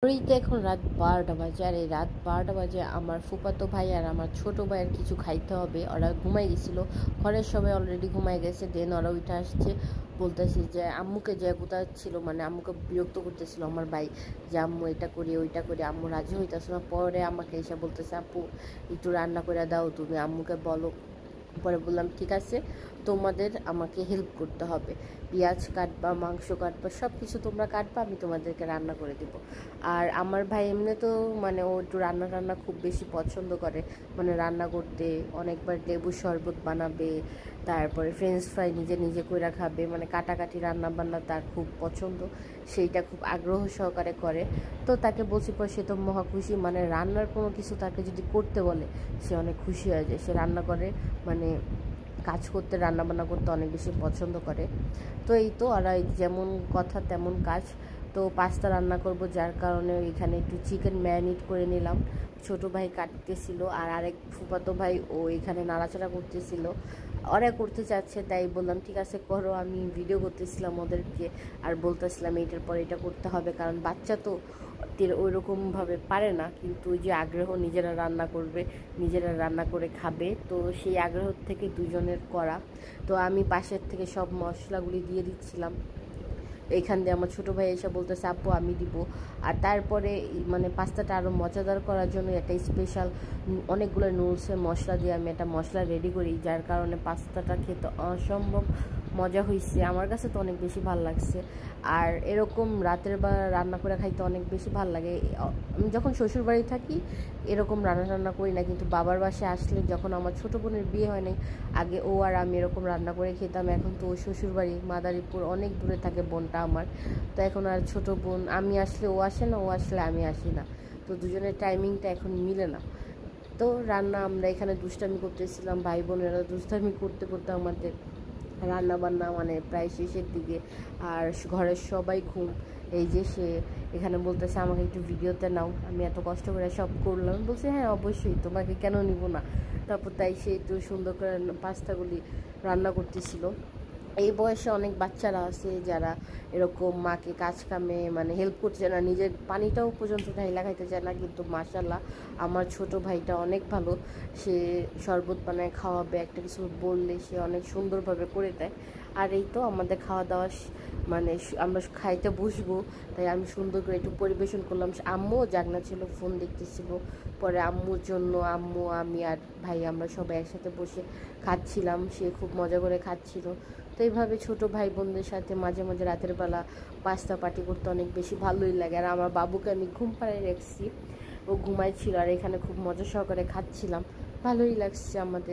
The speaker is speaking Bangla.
ঘড়িতে এখন রাত 12টা বাজে, আর এই রাত 12টা বাজে আমার ফুফাতো ভাই আর আমার ছোট ভাইয়ের কিছু খাইতে হবে। ওরা ঘুমাই গেছিলো, ঘরের সবাই অলরেডি ঘুমাই গেছে। দেন ওরা উঠে আসছে, বলতেছে যে আম্মুকে যে ছিল, মানে আম্মুকে বিরক্ত করতেছিল আমার ভাই, যে আম্মু এটা করি ওইটা করি। আম্মু রাজি হইতেছে না। পরে আমাকে এসে বলতেছে আপু একটু রান্না করে দাও, তুমি আম্মুকে বলো। পরে বললাম ঠিক আছে, তোমাদের আমাকে হেল্প করতে হবে, পেঁয়াজ কাটবা, মাংস কাটবা, সব কিছু তোমরা কাটবা, আমি তোমাদেরকে রান্না করে দেব। আর আমার ভাই এমনি তো মানে ও একটু রান্না টান্না খুব বেশি পছন্দ করে, মানে রান্না করতে অনেকবার লেবু শরবত বানাবে, তারপরে ফ্রেঞ্চ ফ্রাই নিজে নিজে করে খাবে, মানে কাটাকাটি রান্না বান্না তার খুব পছন্দ, সেইটা খুব আগ্রহ সহকারে করে। তো তাকে বলছি পর সে তো মহা খুশি, মানে রান্নার কোনো কিছু তাকে যদি করতে বলে সে অনেক খুশি হয়ে যায়। সে রান্না করে, মানে কাজ করতে, রান্না বান্না করতে অনেক বেশি পছন্দ করে। তো এই তো, আর যেমন কথা তেমন কাজ। তো পাস্তা রান্না করব, যার কারণে এখানে একটু চিকেন ম্যারিনেট করে নিলাম। ছোট ভাই কাটতেছিল, আর আরেক ফুফাতো ভাই ও এখানে নাড়াচাড়া করতেছিল। ওরা করতে চাচ্ছে, তাই বললাম ঠিক আছে করো। আমি ভিডিও করতেছিলাম ওদেরকে, আর বলতেছিলাম এইটার পর এটা করতে হবে, কারণ বাচ্চা তো ওই রকমভাবে পারে না, কিন্তু ওই যে আগ্রহ, নিজেরা রান্না করবে, নিজেরা রান্না করে খাবে, তো সেই আগ্রহ থেকে দুজনের করা। তো আমি পাশের থেকে সব মশলাগুলি দিয়ে দিচ্ছিলাম। এইখান দিয়ে আমার ছোটো ভাই এসে বলতেছে আপু আমি দিব। আর তারপরে মানে পাস্তাটা আরও মজাদার করার জন্য একটা স্পেশাল অনেকগুলো নুডলসের মশলা দিয়ে আমি একটা মশলা রেডি করি, যার কারণে পাস্তাটা খেতে অসম্ভব মজা হয়েছে। আমার কাছে তো অনেক বেশি ভালো লাগছে। আর এরকম রাতের বেলা রান্না করে খাইতে অনেক বেশি ভালো লাগে। আমি যখন শ্বশুরবাড়ি থাকি এরকম রান্না টান্না করি না, কিন্তু বাবার বাসায় আসলে, যখন আমার ছোটো বোনের বিয়ে হয় নাই, আগে ও আর আমি এরকম রান্না করে খেতাম। এখন তো ও শ্বশুরবাড়ি মাদারীপুর, অনেক দূরে থাকে বোনটা আমার। তো এখন আর ছোটো বোন, আমি আসলে ও আসে না, ও আসলে আমি আসি না, তো দুজনের টাইমিংটা এখন মিলে না। তো রান্না আমরা এখানে দুষ্টামি করতেছিলাম, ভাই বোনেরা দুষ্টামি করতে করতে আমাদের রান্না বান্না মানে প্রায় শেষের দিকে। আর ঘরের সবাই ঘুম। এই যে সে এখানে বলতেছে আমাকে একটু ভিডিওতে নাও, আমি এত কষ্ট করে সব করলাম। আমি বলছি হ্যাঁ অবশ্যই, তোমাকে কেন নিব না। তারপর তাই সে একটু সুন্দর করে পাস্তাগুলি রান্না করতেছিল। এই বয়সে অনেক বাচ্চারা আছে যারা এরকম মাকে কাজ কামে মানে হেল্প করতে চায় না, নিজের পানিটাও পর্যন্ত ঢাইলা খাইতে চায় না। কিন্তু মাশাল্লাহ আমার ছোট ভাইটা অনেক ভালো, সে শরবত বানায় খাওয়াবে, একটা কিছু বললে সে অনেক সুন্দরভাবে করে দেয়। আর এই তো আমাদের খাওয়া দাওয়া মানে আমরা খাইতে বসবো, তাই আমি সুন্দর করে একটু পরিবেশন করলাম। আম্মুও জাগনা ছিল, ফোন দেখতেছিল। পরে আম্মুর জন্য আম্মু, আমি আর ভাই আমরা সবাই একসাথে বসে খাচ্ছিলাম, সে খুব মজা করে খাচ্ছিল। তো এইভাবে ছোটো ভাই বোনদের সাথে মাঝে মাঝে রাতের বেলা পাস্তা পার্টি করতে অনেক বেশি ভালোই লাগে। আর আমার বাবুকে আমি ঘুম পাড়িয়ে রেখেছি, ও ঘুমাইছিল, আর এখানে খুব মজা সহকারে খাচ্ছিলাম, ভালোই লাগছে আমাদের।